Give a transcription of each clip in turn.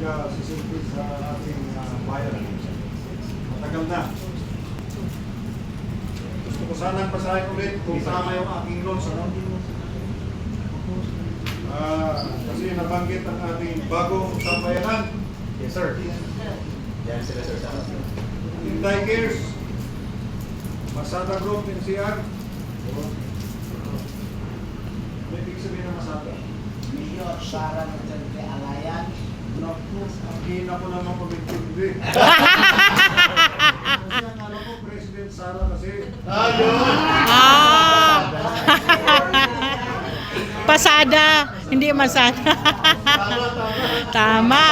nagsisilbi sa ating bayan. Matagal na. Gusto ko sanang basahin ulit kung tama yung aking notes. Ano? Kasi nabanggit ang ating bagong sambayanan. Yes, sir. Yan sila, sir. Inday Gears, Masada Group, NCR. May ibig sabihin ng Masada. Mayor Sara Duterte Alayan. Ang hina ko naman pag-intindi. Kasi ang alam ko, President Sara kasi. Pasada, hindi masada. Tama.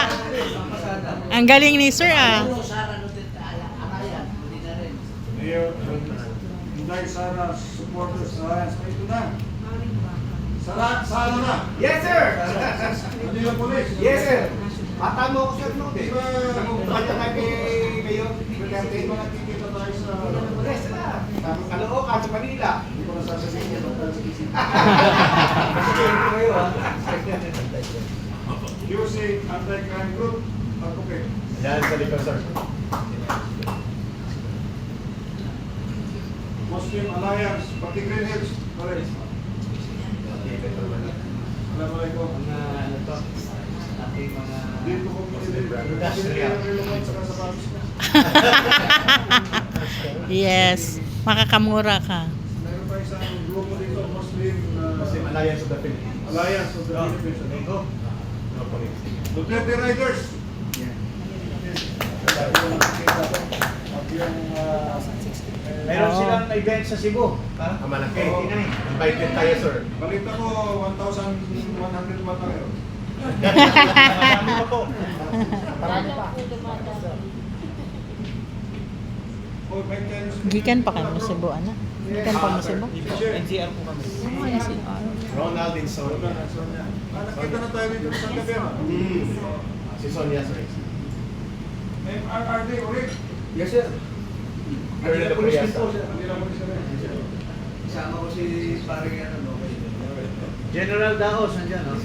Ang galing ni sir ah. Mayor Sara Duterte Alayan. Hindi na rin. Mayor, Inday Sara Supporters Alliance. Ito na. Sara na. Yes, sir. Ano yung polis? Yes, sir. Matamo ko, sir, no? Di ba, Kaya kami kayo, Duterte. di ba nakikita tayo sa... Yes, sir. Caloocan sa Manila. Hindi ko nasasabihin yung pagkakas-isip. QC Anti-Crime Group. Okay. Yan sa likod, sir. Muslim Alliance, pati Green Hills. Correct. Assalamualaikum. Ano to? Ating mga... Dito ko Yes, makakamura ka. meron pa isang grupo dito, Muslim Muslim Alliance of the Philippines. Alliance of the Philippines. Go. No police. Duterte Riders. At yung Meron silang event sa Cebu. Malaki. Invited tayo, sir. balita ko 1,100 watt na yun. Marami pa po. Marami pa. Oh, may tennis. Gikan pa kayo sa Cebu, ana? Gikan pa mo sa Cebu? NCR po kami. Oh, NCR. Ronald in Sonia. Nakita na tayo dito sa gabi. Si Sonia, sir. RRD, ulit. Yes, sir. Hindi na polis din po siya. Hindi na polis na rin. Isama ko si paring ano, no? General Daos, nandiyan, no?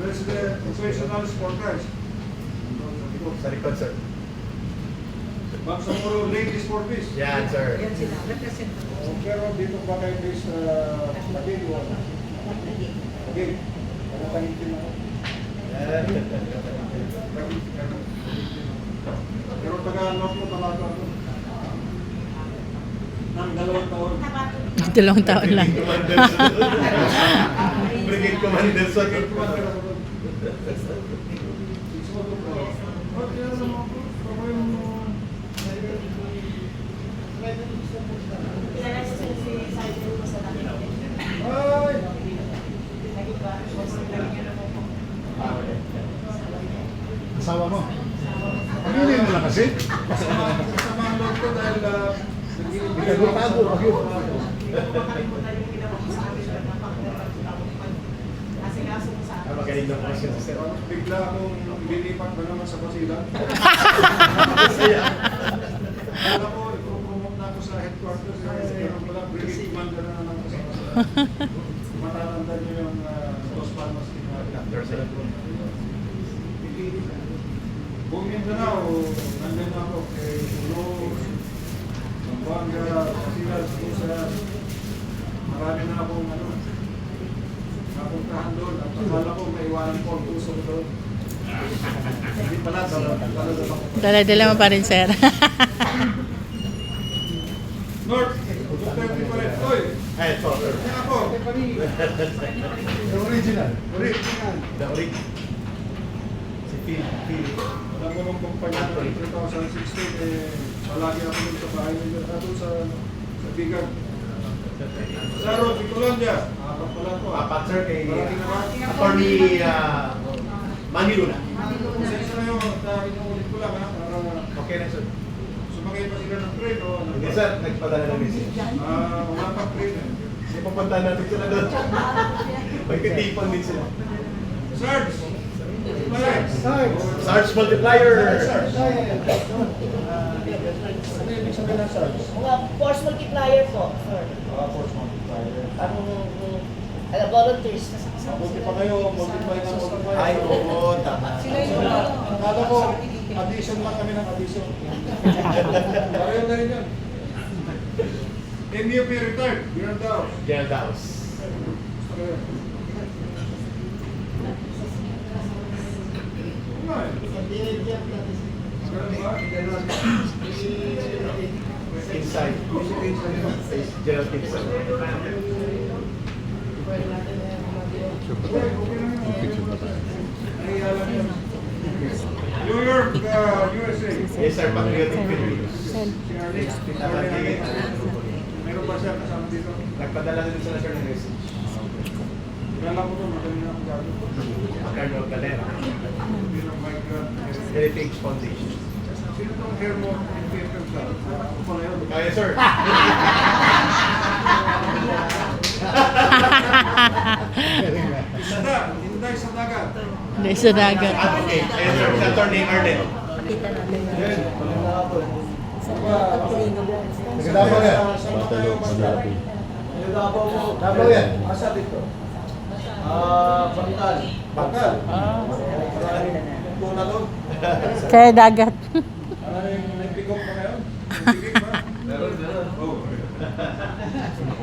President Professional Sporters. Sa likod, sir. Bangsamoro Lady Sportist. Yan, sir. Oh, pero dito ba kayo guys sa Pagil? Pagil. Pagkatangitin ako. Yan. Pero taga-North mo talaga ako. Nang 2 taon. 2 taon lang. Brigade Commander, sir. Brigade Commander ako doon. Oh, kaya naman ako. Ako yung... Ay! Asawa mo? Pamilya mo lang kasi. Kasama ang loob ko dahil Tago. Magaling na po siya, sir. bigla akong lilipat ba naman sa Basilan. Kala ko, ipropromote na ako sa headquarters. Pero pala, brigade commander na naman ako sa Basilan. Matatanda niyo yung Los Palmas. Buong Mindanao, nandun na ako kay Ulo, Zamboanga, Basilan, Susa. Marami na akong napuntahan doon. At akala ko may iwanan ko ang puso doon. Hindi pala, talaga ako. Dala-dala mo pa rin, sir. North, Duterte pa rin. Oy, Ay, ito, sir. yan ako. The original. Original. The original. Si Phil. Alam mo nung kumpanya noong 2016, palagi ako doon sa bahay nila. Doon sa Bigan. Sa Road, Colombia. Apat pala ko. Apat, sir, kay Marami naman. Attorney Maniluna. Pasensya na yung inuulit ko lang ha. Para Okay na, sir. sumakay pa sila ng train o ano. Hindi, sir. Nagpadala ng message. Wala pang train eh. Hindi papunta natin sila doon. May katipon din sila. Sarge! Sarge Multiplier! Ano yung ibig sabihin ng Sarge? Mga force multiplier po, sir. Force multiplier. Volunteers na Mabuti pa kayo, multiply na multiply. Ay, oo, tama. Akala ko, addition lang kami ng addition. Pareho na rin yan. MUP retired, Gerald Daw. General Daos. Inside. General Kinsay. New York, USA. Yes, sir. Patriotic Philippines. Si Arnie. Meron ba siya kasama dito? Nagpadala din sa sir ng message. Kilala ko doon, magaling na akong gagawin. Macarno Galera. Bilang migrant. Heritage Foundation. Sino itong hair mo in PFM ka? Ako pala yun. Kaya, sir. Isda, Inday sa dagat. Hindi sa dagat. Ah, okay. Kaya, sir. Sa attorney Arnel. Nagdabaw yan. Saan ba tayo basta? Dabaw yan. Asa dito? Bangkal. Bakal. Tuna doon. Kaya dagat. May pick up pa ngayon? May piging ba? Meron. Oh.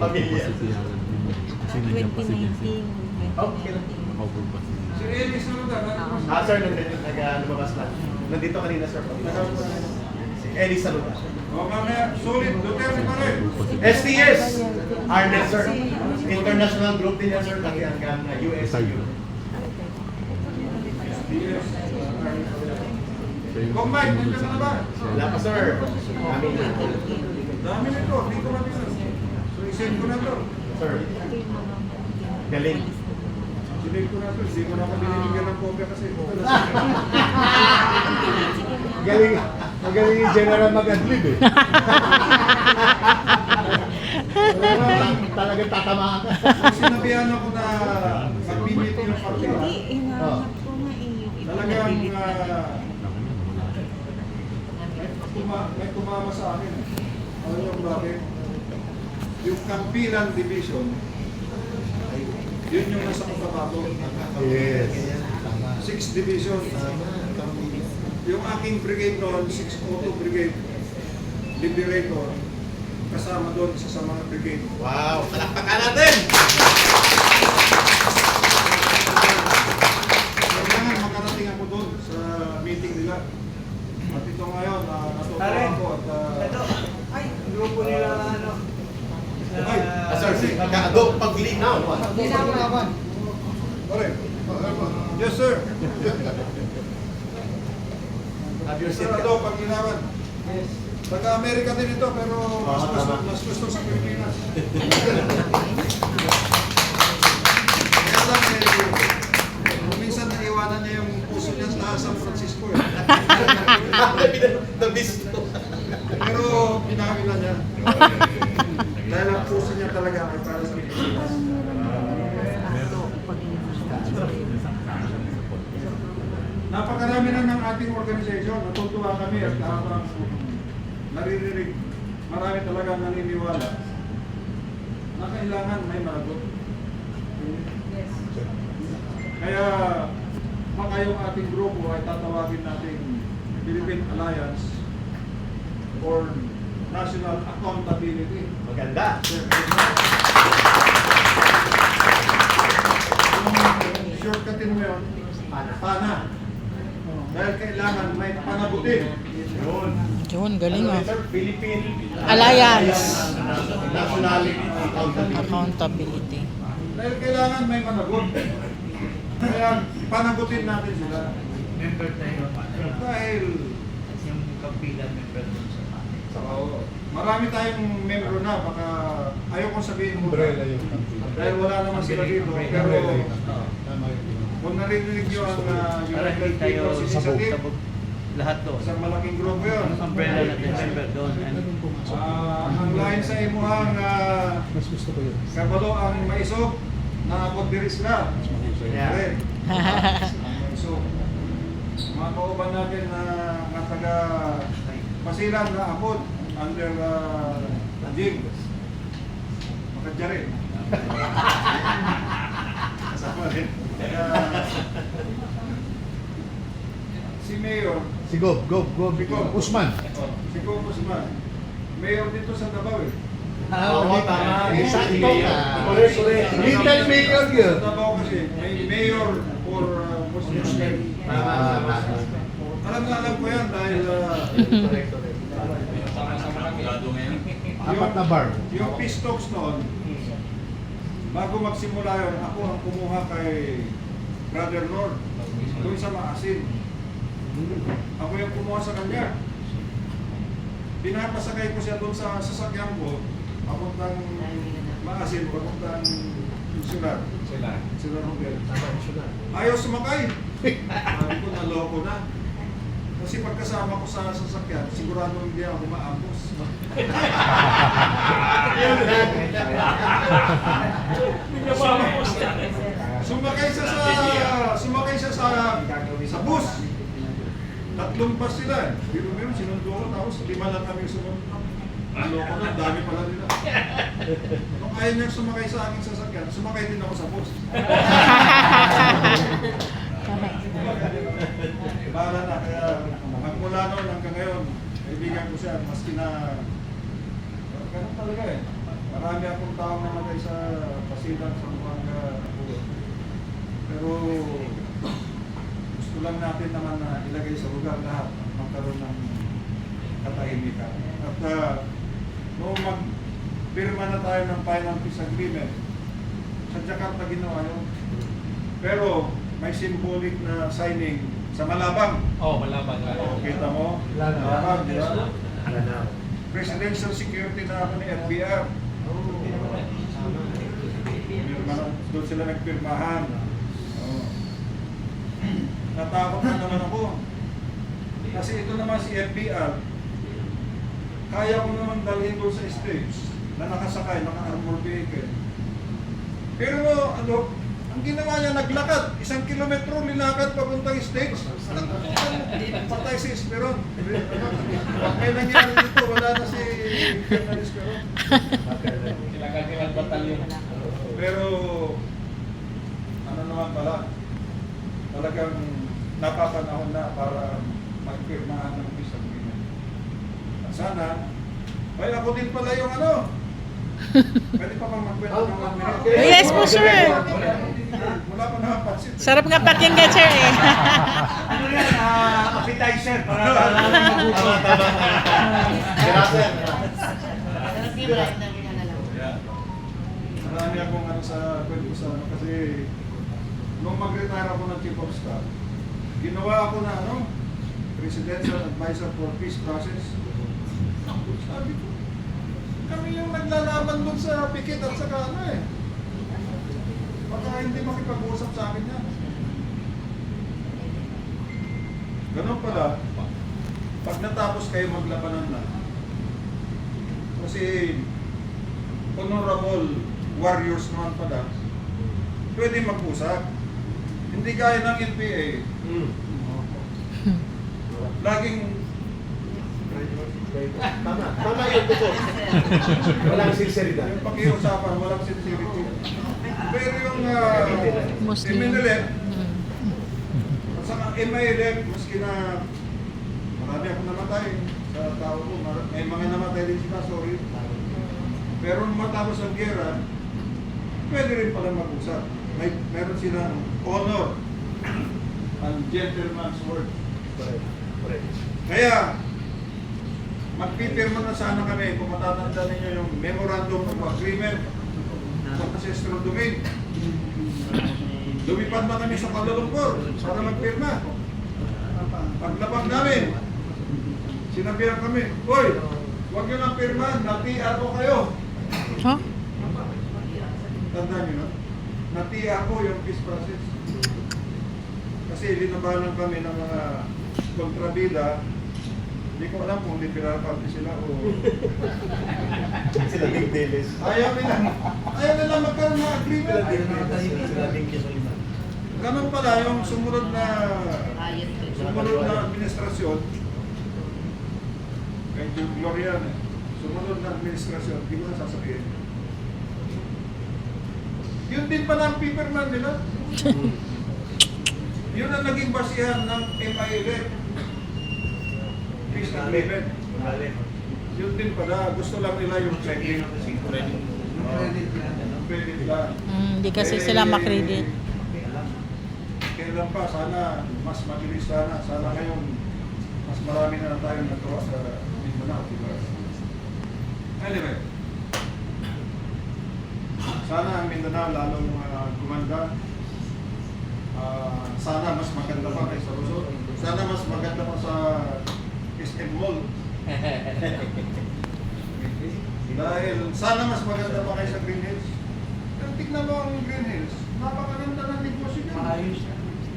Pamilya. Okay. Si Ellis na ba? Ah, sir. Lumabas na. Nandito kanina, sir. Si Ellie Saluda. O mamaya, sulit. Duterte pa rin. STS. Arnel, sir. International group din yan, sir. Hanggang USU. Yes. Combine, nandiyan ka na ba? Wala pa, sir. Amin na. Dami nito, hindi ko mabilang. So, isend ko na to. Sir. Galing. Sinend ko na to. Hindi ko na ako binibigyan ng kopya kasi. Galing. Magaling yung general mag-adlib eh. Talagang tatamaan ka. Sinabihan ako na mag-minute yung parte. Talagang may tumama sa akin. Alam niyo kung bakit? Yung Campilan Division, yun yung nasa Cotabato. Yes. 6th Division. Yung aking brigade noon, 602 Brigade Liberator, kasama doon sa mga brigade. Wow. Palakpakan natin! Kailangan makarating ako doon sa meeting nila. At ito ngayon, natutuwa ako at Ay, grupo nila ano. Sir, kaado paglinaw. Correct. Yes, sir. Have your seat. Sir, pag ginawan. Yes. Taga-Amerika din ito, pero tama. mas gusto sa Pilipinas. Kaya lang, minsan naiwanan niya yung puso niya sa San Francisco. Nabisto. Pero pinakawila niya. Dahil ang puso niya talaga ay para sa Pilipinas. Napakarami na ng ating organisasyon. Natutuwa kami at habang naririnig, marami talaga naniniwala na kailangan may maragot. Kaya baka yung ating grupo ay tatawagin natin Philippine Alliance for National Accountability. Maganda. Yung shortcutin mo yun, pana. Dahil kailangan may panagutin. Yun. Yun, galing ah. Sir, Philippine Alliance. Nationality Accountability. Accountability. Dahil kailangan may managot. Kaya panagutin natin sila. Member tayo. Dahil Yung kapilan member dun sa marami tayong membro na, baka ayaw kong sabihin mo. Umbrella yung campaign. Dahil wala naman sila dito. Pero kung narinig nyo ang Para United hindi tayo People's Initiative, sabog lahat doon. isang malaking grupo yun. Ang umbrella natin member doon. Ang lain sa imuhang Mas gusto ko yun. kabalo ang maisog na ako diri sila. Yeah. Okay. So, mga kauban natin na taga Pasilan na apod under Jig. Makadjari. Sama rin. Kaya, si Mayor, Si Gob. Usman. si Kong Usman, Mayor dito sa Davao eh. Oo, tama. Sakto ka. Correct. Little Mayor yun. Sa Davao kasi, may Mayor for Muslim. Alam na alam ko yan dahil Apat na bar. yung peace talks noon, bago magsimula yun, ako ang kumuha kay Brother Lord doon sa Maasin. Ako yung kumuha sa kanya. Pinapasakay ko siya doon sa sasakyan ko, papuntang Maasin, papuntang Insular. Sila Robert. Ayaw sumakay. Sabi ko, naloko na. Kasi pagkasama ko sa sasakyan, sigurado hindi ako maambos. Sumakay siya sa bus. Tatlong bus sila. Biro-biro, sinundo ko. Tapos 5 lang kami sumunod. Naloko na, dami pala nila. Nung ayaw niya sumakay sa aking sasakyan, sumakay din ako sa bus. Bahala na, kaya magmula noon hanggang ngayon, kaibigan ko siya, maski na ganun talaga eh. Marami akong taong namatay sa Pasilan, sa Buanga. Pero gusto lang natin naman na ilagay sa lugar lahat, magkaroon ng katahimikan. At noong magpirma na tayo ng final peace agreement, sa Jakarta ginawa yun. Pero may symbolic na signing sa Malabang. Malabang. Kita mo? Malabang, di ba? Presidential security na ako ni FBR. Doon sila nagpirmahan. Natakot na naman ako. Kasi ito naman si FBR, kaya ko naman dalhin doon sa stage na nakasakay, naka-armor vehicle. Pero ang ginawa niya, naglakad. 1 kilometro nilakad papuntang stage. Patay si Esperon. May nangyari dito, wala na si Colonel Esperon. Kailangan batalyon. Pero, ano naman pala, talagang napapanahon na para magpirmahan ng peace agreement. At sana, ay ako din pala yung pwede pa bang magkwento ng 1 minute? Yes po, sir. Wala pa nakapansin. Sarap nga pakinggan, sir eh. Ano yan? Appetizer para magutom. Marami akong sa kwento sa kasi nung mag-retire ako ng Chief of Staff, ginawa ako na Presidential Advisor for Peace Process. Sabi ko, kami yung naglalaban doon sa pikit at saka baka hindi makipag-usap sa akin yan. Ganun pala, pag natapos kayo maglabanan na, kasi honorable warriors naman pala, pwede mag-usap. Hindi gaya ng NPA. Laging Tama yun po. Walang sinceridad. yung pakiusapan, walang sincerity. Pero yung Muslim. MNLF, at saka MILF, maski na marami akong namatay sa tao ko, may mga namatay din sila, sorry. Pero nung matapos ang gera, pwede rin pala mag-usap. Meron silang honor and gentleman's word. Correct. Kaya, magpipirma na sana kami kung matatanda ninyo yung Memorandum of Agreement sa Ancestral Domain. Lumipad na kami sa Kuala Lumpur para magpirma. Paglapag namin, sinabihan kami, "Hoy, huwag nyo nang pirma, nati-PR ko kayo." Huh? Tandaan nyo na, nati-PR ko yung peace process. Kasi linabanan kami ng mga kontrabida. Hindi ko alam kung liberal party sila o... Sila Big Delis. Ayaw nila magkaroon ng agreement. Sila Big Soliman. Ganun pala yung sumunod na administrasyon. Kay Gloria, sumunod na administrasyon, hindi ko na sasabihin. Yun din pala ang paperman nila. Yun ang naging basihan ng MILF. Peace Agreement. Yun din pala, gusto lang nila yung credit. Credit lang. Hindi kasi sila makredit. Kailan pa, sana mas mabilis sana. Sana ngayon, mas marami na tayong nagawa sa Mindanao. Diba? Anyway, sana ang Mindanao lalong gumanda. Sana mas maganda pa kaysa Luzon. Sana mas maganda pa sa SM Mall. Dahil sana mas maganda pa kaysa Green Hills. Pero tignan mo ang Green Hills. Napakaganda ng negosyo niya.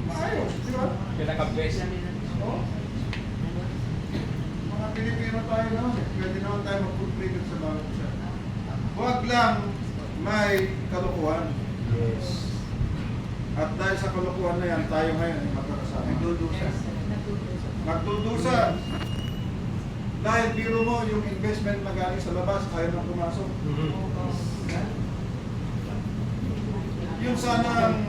Maayos, di ba? Pinaka-best. Oo. Mga Pilipino tayo naman eh. Pwede naman tayo mag-food sa bawat isa. Huwag lang may kalukuhan. Yes. At dahil sa kalukuhan na yan, tayo ngayon ay magkakasama. Nagdudusa. Dahil biro mo yung investment na galing sa labas, ayaw na pumasok. Yung sanang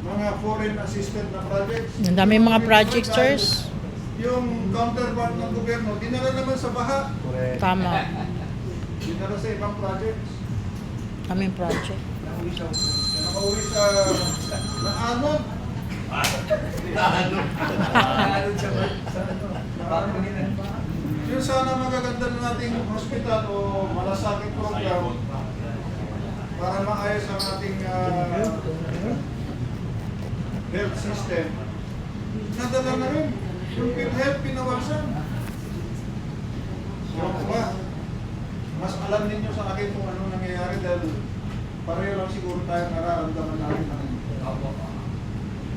mga foreign assisted na projects. Ang dami mga projects, sirs. Yung counterpart ng gobyerno, dinala naman sa baha. Correct. Tama. Dinala sa ibang projects. Kaming project. Nakauwi sa Naanod. Yung sana magaganda na nating hospital o malasakit program para maayos ang ating health system. Nadala na rin. Yung PhilHealth pinawasan. So, ba? Mas alam ninyo sa akin kung ano nangyayari dahil pareho lang siguro tayo nararamdaman natin ang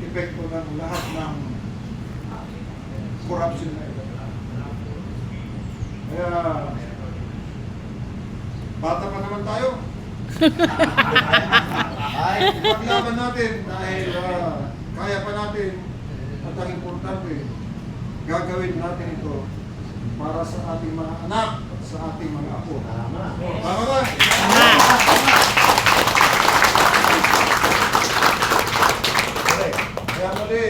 epekto ng lahat ng corruption na ito. Kaya, bata pa naman tayo. Ay, paglaban natin dahil kaya pa natin at ang importante, gagawin natin ito para sa ating mga anak at sa ating mga apo. Tama. Tama ba? Correct. Kaya muli,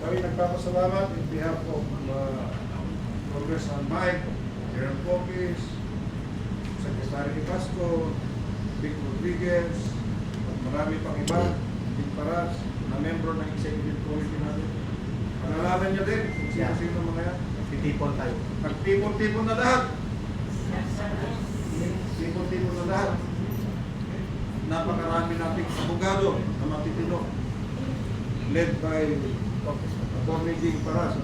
kami nagpapasalamat in behalf of Congressman Mike, Gerald Popis, Secretary Pasco, Vic Rodriguez, at marami pang iba, Vic Paras, na membro ng Executive Committee natin. Panalaman niyo din kung sino-sino mga yan. Titipon tayo. Nagtipon-tipon na lahat. Tipon-tipon na lahat. Napakarami nating abogado na matitino. Led by Atty. Jing Paras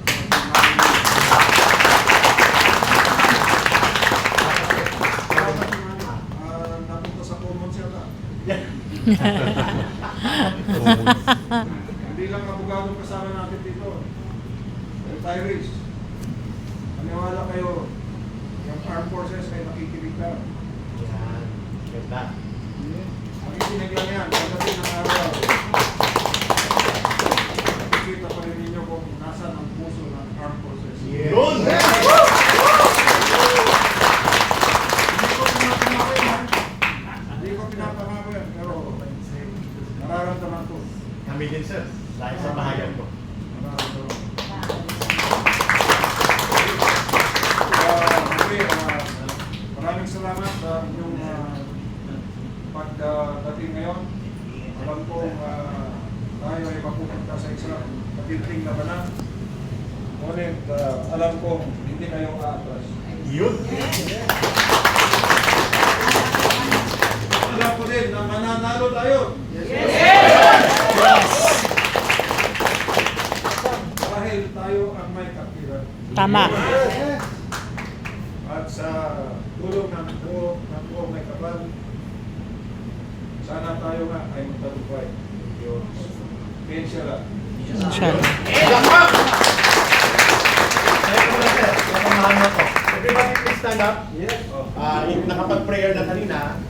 at napunta sa common siya na. Hindi lang abogado kasama natin dito. Retirees. Maniwala kayo, yung armed forces ay nakikinig ka. Yan. Ganda. Makikinig lang yan. Pagdating ng araw, makikita pa rin ninyo kung nasan ang puso ng armed forces. Yes. Yun! Hindi ko pinapangako yan, pero nararamdaman ko. Kami din, sir. Dahil sa bahayan ko. Nararamdaman ko. Maraming salamat sa inyong pagdating ngayon. Alam ko tayo ay mapupunta sa isang matinding labanan. Ngunit alam ko hindi kayo aatras. Yun. Alam ko din na mananalo tayo. Dahil tayo ang may kapiran. Tama. At sa tulong ng buong may kapal, sana tayo nga ay magtagumpay. Inshallah. Inshallah. Everybody please stand up. Yes. Yung nakapag-prayer na kanina,